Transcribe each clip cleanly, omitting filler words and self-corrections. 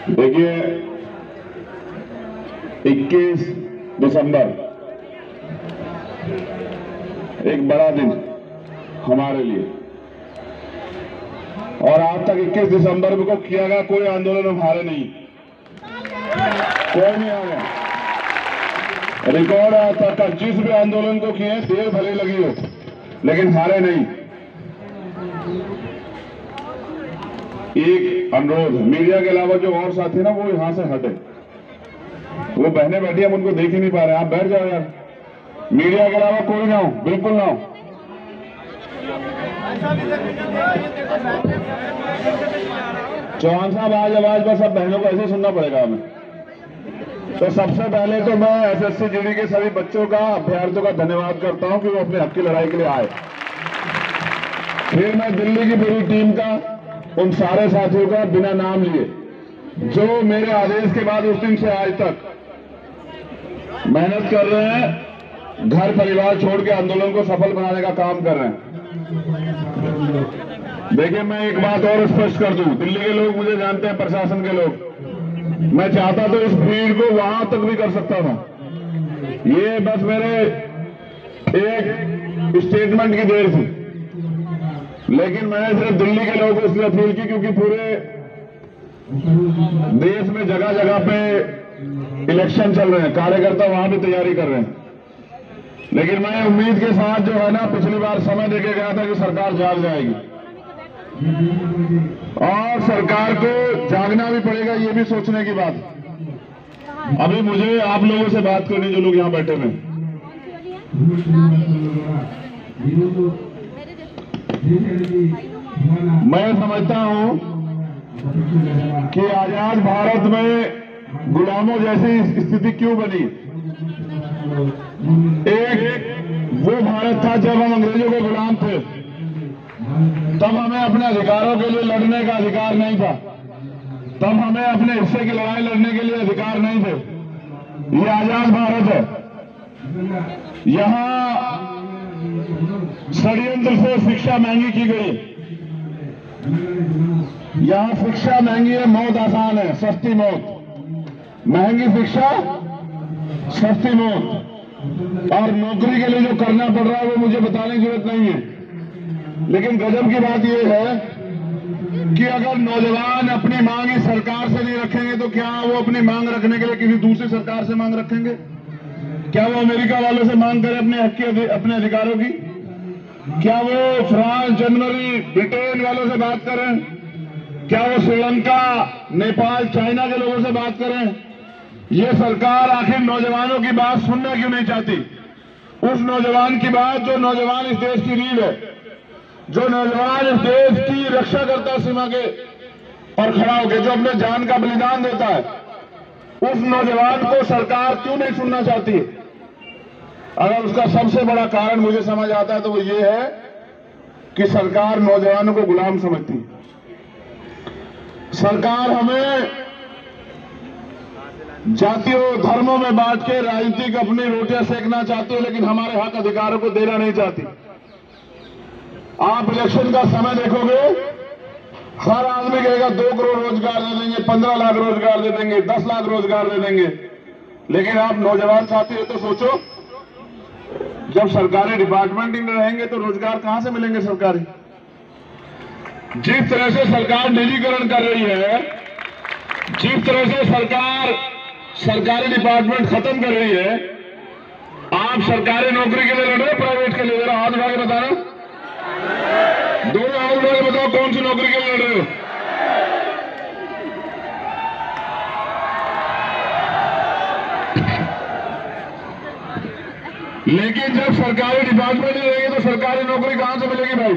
देखिए 21 दिसंबर एक बड़ा दिन हमारे लिए, और आज तक 21 दिसंबर को किया गया कोई आंदोलन हम हारे नहीं, कोई नहीं हारा। रिकॉर्ड आज तक 25 भी आंदोलन को किए, देर भले लगी हो लेकिन हारे नहीं। एक अनुरोध, मीडिया के अलावा जो और साथी ना वो यहां से हटे, वो बहनें बैठी हम उनको देख ही नहीं पा रहे, आप बैठ जाओ यार। मीडिया के अलावा कोई ना हो, बिल्कुल ना हो। चौहान साहब आज आवाज पर सब बहनों को ऐसे सुनना पड़ेगा हमें। तो सबसे पहले तो मैं एसएससी जीडी के सभी बच्चों का, अभ्यर्थियों का धन्यवाद करता हूं कि वो अपने हक की लड़ाई के लिए आए। फिर मैं दिल्ली की पूरी टीम का, उन सारे साथियों का बिना नाम लिए जो मेरे आदेश के बाद उस दिन से आज तक मेहनत कर रहे हैं, घर परिवार छोड़ के आंदोलन को सफल बनाने का काम कर रहे हैं। देखिए मैं एक बात और स्पष्ट कर दूं, दिल्ली के लोग मुझे जानते हैं, प्रशासन के लोग, मैं चाहता तो इस भीड़ को वहां तक भी कर सकता था। ये बस मेरे एक स्टेटमेंट की देर थी, लेकिन मैंने सिर्फ दिल्ली के लोगों को इसलिए अपील की क्योंकि पूरे देश में जगह जगह पे इलेक्शन चल रहे हैं, कार्यकर्ता वहां भी तैयारी कर रहे हैं। लेकिन मैं उम्मीद के साथ जो है ना, पिछली बार समय देके गया था कि सरकार जाग जाएगी, और सरकार को जागना भी पड़ेगा, ये भी सोचने की बात। अभी मुझे आप लोगों से बात करनी, जो लोग यहां बैठे हुए, मैं समझता हूं कि आजाद भारत में गुलामों जैसी स्थिति क्यों बनी। एक वो भारत था जब हम अंग्रेजों के गुलाम थे, तब हमें अपने अधिकारों के लिए लड़ने का अधिकार नहीं था, तब हमें अपने हिस्से की लड़ाई लड़ने के लिए अधिकार नहीं थे। ये आजाद भारत है। यहां षड्यंत्र से शिक्षा महंगी की गई, यहां शिक्षा महंगी है, मौत आसान है, सस्ती मौत। महंगी शिक्षा, सस्ती मौत, और नौकरी के लिए जो करना पड़ रहा है वो मुझे बताने की जरूरत नहीं है। लेकिन गजब की बात यह है कि अगर नौजवान अपनी मांग इस सरकार से नहीं रखेंगे तो क्या वो अपनी मांग रखने के लिए किसी दूसरी सरकार से मांग रखेंगे? क्या वो अमेरिका वालों से मांग करें अपने हक की, अपने अधिकारों की? क्या वो फ्रांस, जर्मनी, ब्रिटेन वालों से बात करें? क्या वो श्रीलंका, नेपाल, चाइना के लोगों से बात करें? ये सरकार आखिर नौजवानों की बात सुनना क्यों नहीं चाहती? उस नौजवान की बात जो नौजवान इस देश की रीढ़ है, जो नौजवान इस देश की रक्षा करता है सीमा के और खड़ा होकर, जो अपने जान का बलिदान देता है, उस नौजवान को सरकार क्यों नहीं सुनना चाहती है? अगर उसका सबसे बड़ा कारण मुझे समझ आता है तो वो ये है कि सरकार नौजवानों को गुलाम समझती है। सरकार हमें जातियों धर्मों में बांट के राजनीतिक अपनी रोटियां सेकना चाहती है, लेकिन हमारे हक अधिकारों को देना नहीं चाहती। आप इलेक्शन का समय देखोगे, हर आदमी कहेगा 2 करोड़ रोजगार दे देंगे, 15 लाख रोजगार दे देंगे, 10 लाख रोजगार दे देंगे। लेकिन आप नौजवान साथी हो तो सोचो, जब सरकारी डिपार्टमेंट ही नहीं रहेंगे तो रोजगार कहां से मिलेंगे सरकारी? जिस तरह से सरकार निजीकरण कर रही है, जिस तरह से सरकार सरकारी डिपार्टमेंट खत्म कर रही है, आप सरकारी नौकरी के लिए लड़ रहे हो, प्राइवेट के लिए? जरा हाथ उठा के बताना, दोनों हाथ उठा के बताओ कौन सी नौकरी के लिए लड़ रहे हो? लेकिन जब सरकारी डिपार्टमेंट ही रहेगी तो सरकारी नौकरी कहां से मिलेगी भाई?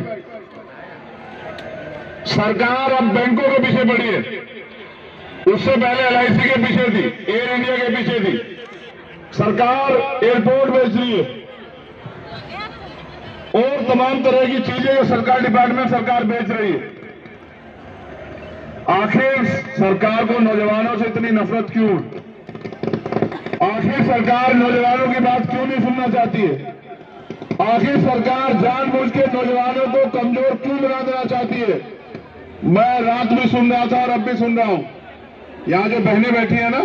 सरकार अब बैंकों के पीछे पड़ी है, उससे पहले LIC के पीछे थी, एयर इंडिया के पीछे थी। सरकार एयरपोर्ट बेच रही है और तमाम तरह की चीजें जो सरकार डिपार्टमेंट सरकार बेच रही है। आखिर सरकार को नौजवानों से इतनी नफरत क्यों? आखिर सरकार नौजवानों की बात क्यों नहीं सुनना चाहती है? आखिर सरकार जानबूझ के नौजवानों को कमजोर क्यों बना देना चाहती है? मैं रात भी सुन रहा था और अब भी सुन रहा हूं यहां जो बहनें बैठी हैं ना,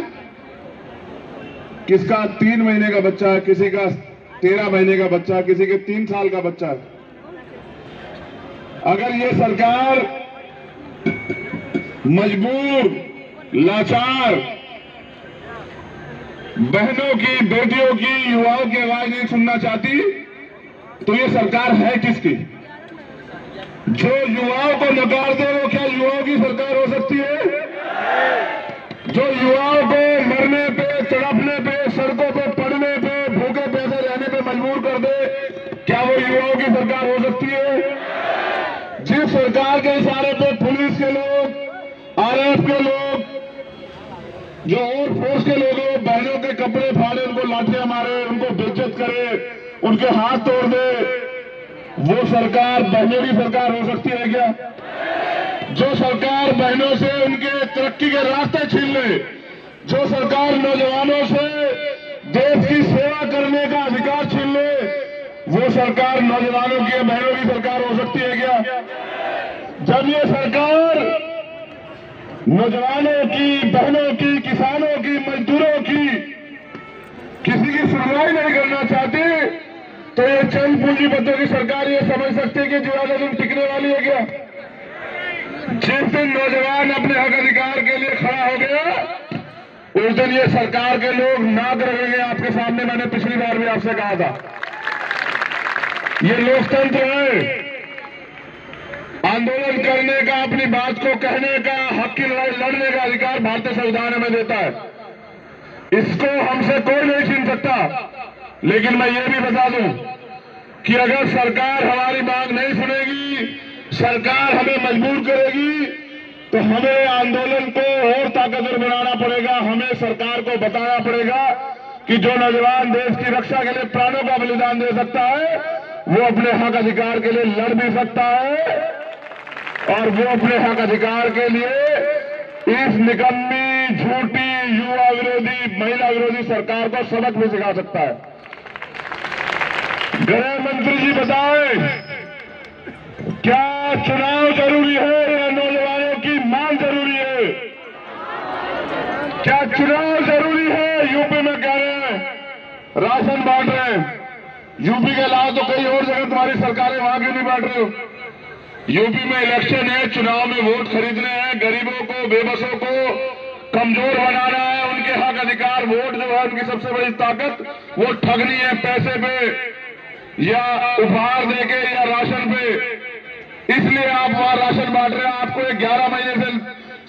किसका 3 महीने का बच्चा है, किसी का 13 महीने का बच्चा है, किसी के 3 साल का बच्चा है। अगर ये सरकार मजबूर, लाचार बहनों की, बेटियों की, युवाओं की आवाज नहीं सुनना चाहती, तो ये सरकार है किसकी? जो युवाओं को नकार दे वो क्या युवाओं की सरकार हो सकती है? जो युवाओं को मरने पे, तड़पने पे, सड़कों पे पड़ने पे, भूखे पैसे रहने पे मजबूर कर दे, क्या वो युवाओं की सरकार हो सकती है? जिस सरकार के इशारे पे पुलिस के लोग, आरएफ के लोग, जो और फोर्स के लोग बहनों के कपड़े फाड़े, उनको लाठियां मारे, उनको बेइज्जत करे, उनके हाथ तोड़ दे, वो सरकार बहनों की सरकार हो सकती है क्या? जो सरकार बहनों से उनके तरक्की के रास्ते छीन ले, जो सरकार नौजवानों से देश की सेवा करने का अधिकार छीन ले, वो सरकार नौजवानों की, बहनों की सरकार हो सकती है क्या? जब ये सरकार नौजवानों की, बहनों की, किसानों की, मजदूरों की किसी की सुनवाई नहीं करना चाहती, तो ये चंद पूंजीपतियों की सरकार ये समझ सकती है कि ज्यादा दिन टिकने वाली है क्या? जिस दिन नौजवान अपने हक अधिकार के लिए खड़ा हो गया, उस दिन ये सरकार के लोग नाक रखेंगे आपके सामने। मैंने पिछली बार भी आपसे कहा था, ये लोकतंत्र है। आंदोलन करने का, अपनी बात को कहने का, हक की लड़ाई लड़ने का अधिकार भारतीय संविधान हमें देता है। इसको हमसे कोई नहीं छीन सकता। लेकिन मैं ये भी बता दूं कि अगर सरकार हमारी मांग नहीं सुनेगी, सरकार हमें मजबूर करेगी, तो हमें आंदोलन को और ताकतवर बनाना पड़ेगा। हमें सरकार को बताना पड़ेगा कि जो नौजवान देश की रक्षा के लिए प्राणों का बलिदान दे सकता है, वो अपने हक अधिकार के लिए लड़ भी सकता है, और वो अपने हक अधिकार के लिए इस निकम्मी, झूठी, युवा विरोधी, महिला विरोधी सरकार को सबक भी सिखा सकता है। गृह मंत्री जी बताएं, क्या चुनाव जरूरी है या नौजवानों की मांग जरूरी है? क्या चुनाव जरूरी है? यूपी में कह रहे हैं राशन बांट रहे हैं, यूपी के अलावा तो कई और जगह तुम्हारी सरकारें, वहां क्यों नहीं बांट रहे हो? यूपी में इलेक्शन है, चुनाव में वोट खरीदने हैं, गरीबों को, बेबसों को कमजोर बनाना है। उनके हक अधिकार, वोट जो है उनकी सबसे बड़ी ताकत, वो ठगनी है पैसे पे या उपहार देके या राशन पे। इसलिए आप वहां राशन बांट रहे हैं। आपको 11 महीने से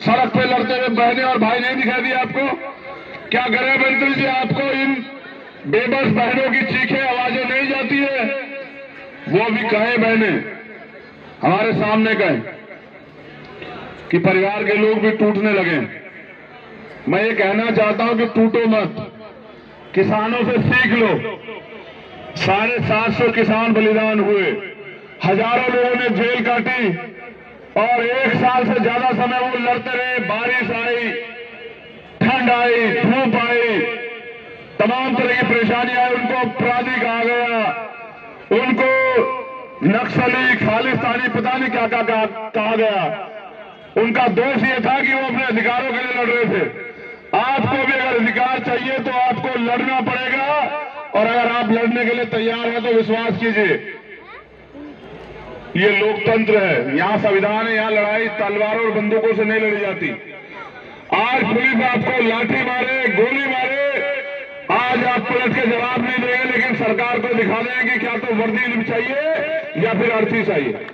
सड़क पे लड़ते हुए बहनें और भाई नहीं दिखाई दिए आपको? क्या गृह मंत्री जी आपको इन बेबस बहनों की चीखें, आवाजें नहीं जाती है? वो भी कहे बहनें, हमारे सामने कहें कि परिवार के लोग भी टूटने लगे। मैं ये कहना चाहता हूं कि टूटो मत, किसानों से सीख लो। 750 किसान बलिदान हुए, हजारों लोगों ने जेल काटी, और 1 साल से ज्यादा समय वो लड़ते रहे। बारिश आई, ठंड आई, धूप आई, तमाम तरह की परेशानी आई। उनको अपराधी कहा गया, उनको नक्सली, खालिस्तानी, पता नहीं क्या क्या कहा गया। उनका दोष ये था कि वो अपने अधिकारों के लिए लड़ रहे थे। आपको भी अगर अधिकार चाहिए तो आपको लड़ना पड़ेगा, और अगर आप लड़ने के लिए तैयार हैं तो विश्वास कीजिए, ये लोकतंत्र है, यहां संविधान है, यहां लड़ाई तलवारों और बंदूकों से नहीं लड़ी जाती। आज पुलिस आपको लाठी मारे, गोली मारे, आज आप पुलिस के जवाब नहीं देंगे, लेकिन सरकार को दिखा देंगे कि क्या तो वर्दी चाहिए या फिर अर्थी चाहिए।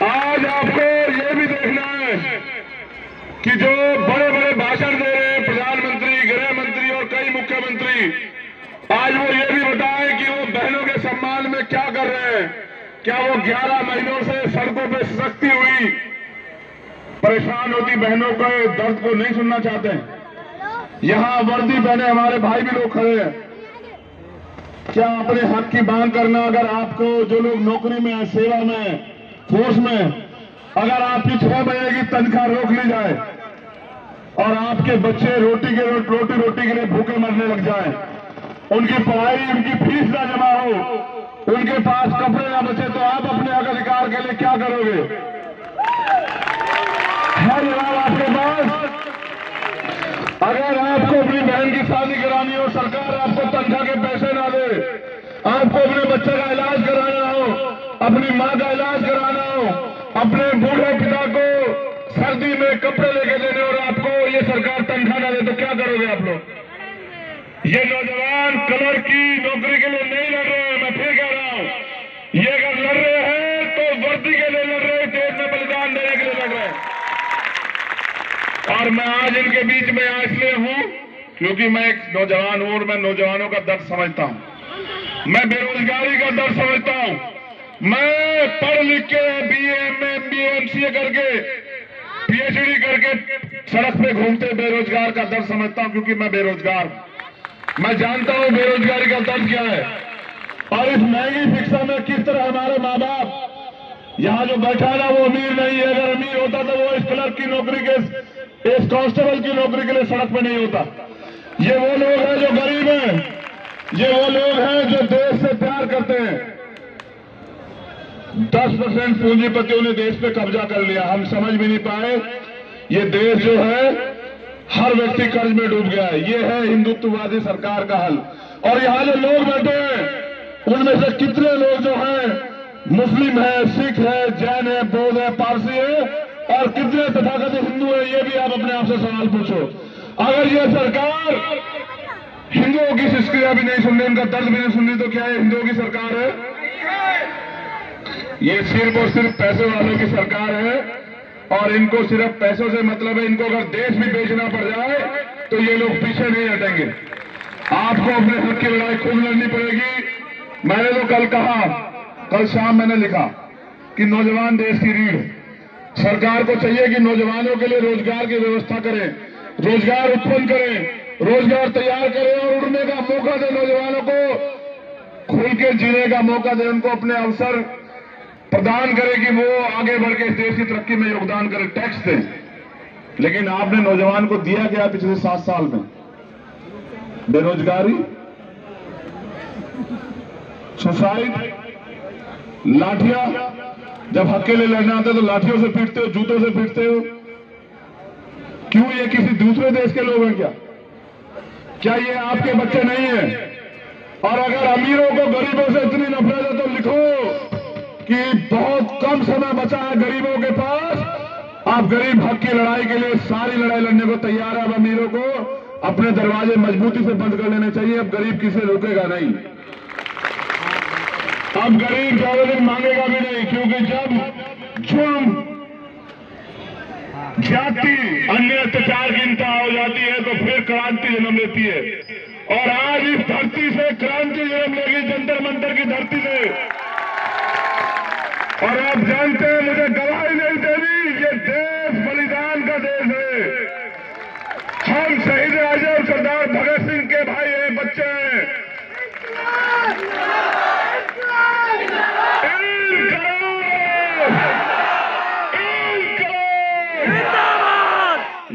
आज आपको ये भी देखना है कि जो बड़े बड़े भाषण दे रहे हैं प्रधानमंत्री, गृह मंत्री और कई मुख्यमंत्री, आज वो ये भी बताएं कि वो बहनों के सम्मान में क्या कर रहे हैं। क्या वो 11 महीनों से सड़कों पे सख्ती हुई परेशान होती बहनों के दर्द को नहीं सुनना चाहते हैं? यहां वर्दी पहने हमारे भाई भी लोग खड़े हैं। क्या अपने हक की मांग करना, अगर आपको जो लोग नौकरी में है, सेवा में, फोर्स में, अगर आपकी 6 महीने की तनख्वाह रोक ली जाए और आपके बच्चे रोटी के लिए भूखे मरने लग जाएं, उनकी पढ़ाई, उनकी फीस ना जमा हो, उनके पास कपड़े ना बचे, तो आप अपने हक अधिकार के लिए क्या करोगे? है जवाब आपके आपको अपने बच्चे का इलाज कराना हो, अपनी माँ का इलाज कराना हो, अपने बूढ़े पिता को सर्दी में कपड़े लेके देने और आपको ये सरकार तनख्वाह ना दे तो क्या करोगे आप लोग? ये नौजवान कलर की नौकरी के लिए नहीं लड़ रहे हैं, मैं फिर कह रहा हूं, ये अगर लड़ रहे हैं तो वर्दी के लिए लड़ रहे हैं, देश में बलिदान देने के लिए लड़ रहे हैं। और मैं आज इनके बीच में यहाँ इसलिए हूं क्योंकि मैं एक नौजवान हूं और मैं नौजवानों का दर्द समझता हूं, मैं बेरोजगारी का दर्द समझता हूं, मैं पढ़ लिख के BA, MA, MBA, MCA करके PhD करके सड़क पे घूमते बेरोजगार का दर्द समझता हूं क्योंकि मैं बेरोजगार, मैं जानता हूं बेरोजगारी का दर्द क्या है। और इस महंगी शिक्षा में किस तरह हमारे माँ बाप यहाँ जो बैठा है ना वो अमीर नहीं है, अगर अमीर होता तो वो इस क्लर्क की नौकरी के, इस कांस्टेबल की नौकरी के लिए सड़क पे नहीं होता। ये वो लोग हैं जो गरीब हैं, ये वो लोग हैं जो देश से प्यार करते हैं। 10% पूंजीपतियों ने देश पे कब्जा कर लिया, हम समझ भी नहीं पाए। ये देश जो है हर व्यक्ति कर्ज में डूब गया है, ये है हिंदुत्ववादी सरकार का हल। और यहाँ जो लोग बैठे हैं उनमें से कितने लोग जो हैं मुस्लिम है, सिख है, जैन है, बौद्ध है, पारसी है, और कितने तथाकथित हिंदू है, ये भी आप अपने आप से सवाल पूछो। अगर ये सरकार हिंदुओं की शिष्क्रिया भी नहीं सुन रही, उनका दर्द भी नहीं सुन रही, तो क्या ये हिंदुओं की सरकार है? ये सिर्फ और सिर्फ पैसे वालों की सरकार है और इनको सिर्फ पैसों से मतलब है। इनको अगर देश भी बेचना पड़ जाए तो ये लोग पीछे नहीं हटेंगे। आपको अपने हक की लड़ाई खूब लड़नी पड़ेगी। मैंने तो कल कहा, कल शाम मैंने लिखा कि नौजवान देश की रीढ़ है। सरकार को चाहिए कि नौजवानों के लिए रोजगार की व्यवस्था करें, रोजगार उत्पन्न करें, रोजगार तैयार करें और उड़ने का मौका दे, नौजवानों को खुल के जीने का मौका दे, उनको अपने अवसर प्रदान करे कि वो आगे बढ़ के इस देश की तरक्की में योगदान करे, टैक्स दें। लेकिन आपने नौजवान को दिया क्या पिछले 7 साल में? बेरोजगारी, सुसाइड, लाठियां। जब हक के लिए लड़ना आता है तो लाठियों से पीटते हो, जूतों से पीटते हो। क्यों? ये किसी दूसरे देश के लोग हैं क्या? क्या ये आपके बच्चे नहीं हैं? और अगर अमीरों को गरीबों से इतनी नफरत है तो लिखो कि बहुत कम समय बचा है गरीबों के पास, आप गरीब हक की लड़ाई के लिए सारी लड़ाई लड़ने को तैयार है। अब अमीरों को अपने दरवाजे मजबूती से बंद कर लेने चाहिए। अब गरीब किसे रोकेगा नहीं, अब गरीब ज्यादा दिन मांगेगा भी नहीं, क्योंकि जब जुर्म, जाति, अन्य अत्याचार की इंतहा हो जाती है तो फिर क्रांति जन्म लेती है। और आज इस धरती से क्रांति जन्म लेगी, जंतर मंतर की धरती से। और आप जानते हैं, मुझे गवाही नहीं देनी, ये देश बलिदान का देश है। हम शहीद आजम सरदार भगत सिंह के भाई हैं, बच्चे हैं।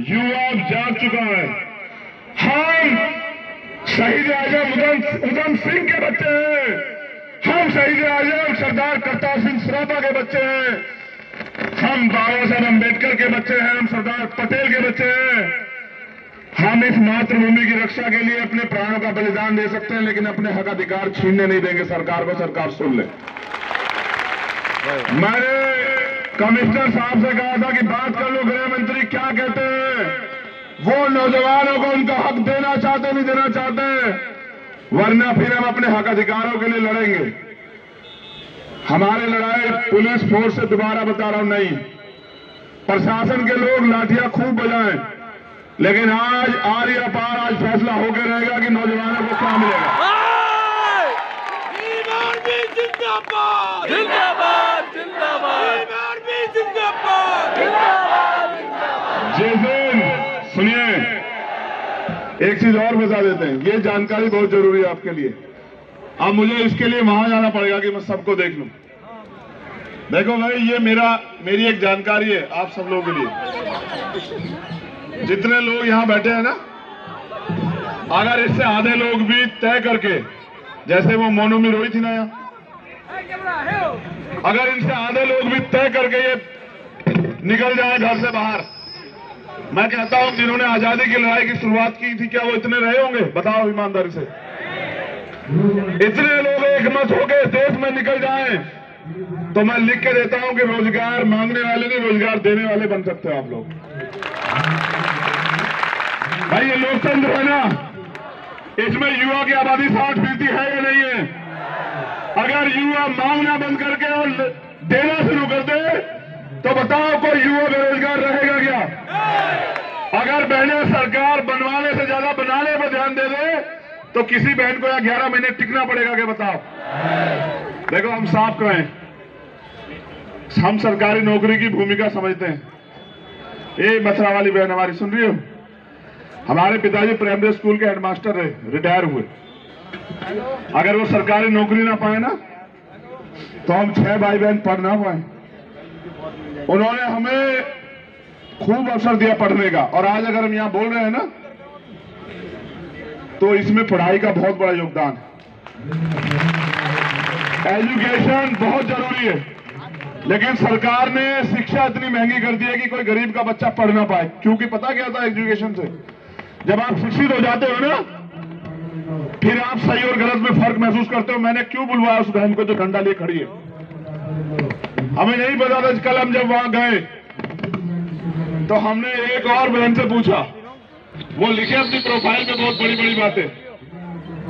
युवा जाग चुका है। हम शहीद आजम उधम सिंह के बच्चे हैं, हम शहीद आजम सरदार करतार सिंह सराभा के बच्चे हैं, हम बाबा साहब अम्बेडकर के बच्चे हैं, हम सरदार पटेल के बच्चे हैं। हम इस मातृभूमि की रक्षा के लिए अपने प्राणों का बलिदान दे सकते हैं, लेकिन अपने हक अधिकार छीनने नहीं देंगे सरकार को। सरकार सुन ले, मैंने कमिश्नर साहब से कहा था कि बात कर लो, गृह मंत्री क्या कहते हैं, वो नौजवानों को उनका हक देना चाहते नहीं देना चाहते, वरना फिर हम अपने हक अधिकारों के लिए लड़ेंगे। हमारी लड़ाई पुलिस फोर्स से, दोबारा बता रहा हूं, नहीं। प्रशासन के लोग लाठियां खूब बजाएं, लेकिन आज आर या पार आज फैसला होकर रहेगा कि नौजवानों को क्या मिलेगा। जिंदाबाद जिंदाबाद जिंदाबाद जिस दिन, सुनिए, एक चीज और बता देते हैं, ये जानकारी बहुत जरूरी है आपके लिए। अब मुझे इसके लिए वहां जाना पड़ेगा कि मैं सबको देख लूं। देखो भाई, ये मेरी एक जानकारी है आप सब लोगों के लिए। जितने लोग यहां बैठे हैं ना, अगर इससे आधे लोग भी तय करके, जैसे वो मोनोमी रोई थी ना यहाँ, अगर इनसे आधे लोग भी तय करके ये निकल जाए घर से बाहर, मैं कहता हूं जिन्होंने आजादी की लड़ाई की शुरुआत की थी, क्या वो इतने रहे होंगे? बताओ ईमानदारी से। इतने लोगों एक मत होके इस देश में निकल जाएं, तो मैं लिख के देता हूं कि रोजगार मांगने वाले नहीं, रोजगार देने वाले बन सकते हो आप लोग। भाई ये लोकतंत्र है ना, इसमें युवा की आबादी 60% है या नहीं है? अगर युवा मांगना बंद करके और देना शुरू कर दे तो बताओ कोई युवा बेरोजगार रहेगा क्या? अगर बहनें सरकार बनवाने से ज्यादा बनाने पर ध्यान दे दे तो किसी बहन को या 11 महीने टिकना पड़ेगा क्या? बताओ। देखो हम साफ कहें, हम सरकारी नौकरी की भूमिका समझते हैं। ये मथुरा वाली बहन हमारी सुन रही हो, हमारे पिताजी प्राइमरी स्कूल के हेडमास्टर रहे, रिटायर हुए। अगर वो सरकारी नौकरी ना पाए ना तो हम 6 भाई बहन पढ़ ना पाए। उन्होंने हमें खूब अवसर दिया पढ़ने का, और आज अगर हम यहां बोल रहे हैं ना तो इसमें पढ़ाई का बहुत बड़ा योगदान है। एजुकेशन बहुत जरूरी है, लेकिन सरकार ने शिक्षा इतनी महंगी कर दी है कि कोई गरीब का बच्चा पढ़ ना पाए। क्योंकि पता क्या था एजुकेशन से, जब आप शिक्षित हो जाते हो ना फिर आप सही और गलत में फर्क महसूस करते हो। मैंने क्यों बुलवाया उस बहन को जो डंडा लिए खड़ी है? हमें नहीं पता था। कल हम जब वहां गए तो हमने एक और बहन से पूछा, वो लिखे अपनी प्रोफाइल में बहुत बड़ी बड़ी बातें।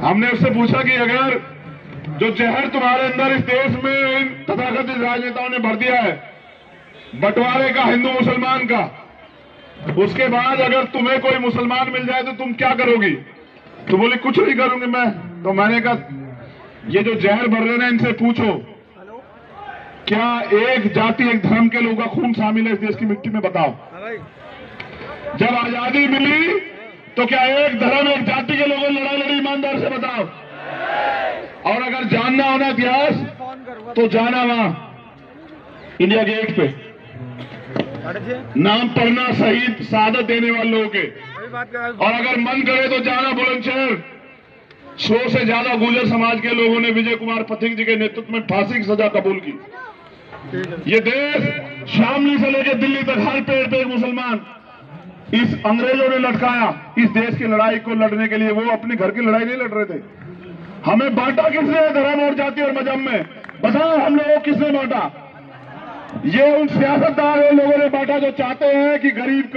हमने उससे पूछा कि अगर जो जहर तुम्हारे अंदर इस देश में इन तथाकथित राजनेताओं ने भर दिया है, बंटवारे का हिंदू मुसलमान का, उसके बाद अगर तुम्हें कोई मुसलमान मिल जाए तो तुम क्या करोगी? तो बोली कुछ नहीं करूंगी मैं। तो मैंने कहा ये जो जहर भर रहे हैं इनसे पूछो, क्या एक जाति एक धर्म के लोगों का खून शामिल है इस देश की मिट्टी में? बताओ। जब आजादी मिली तो क्या एक धर्म एक जाति के लोगों ने लड़ाई लड़ी? ईमानदार से बताओ। और अगर जानना होना इतिहास तो जाना वहां इंडिया गेट पे नाम पढ़ना शहीद शहादत देने वाले लोगों के। और अगर मन करे तो जाना बुलंदशहर, 100 से ज्यादा गुर्जर समाज के लोगों ने विजय कुमार पथिक जी के नेतृत्व में फांसी की सजा कबूल की। ये देश शामली से लेकर दिल्ली तक हर पेड़ पे एक मुसलमान इस अंग्रेजों ने लटकाया। इस देश की लड़ाई को लड़ने के लिए वो अपने घर की लड़ाई नहीं लड़ रहे थे। हमें बांटा किसने धर्म और जाति और मजहब में? बताओ हम लोगों को किसने बांटा? ये उन सियासतदार लोगों ने बांटा जो चाहते हैं कि गरीब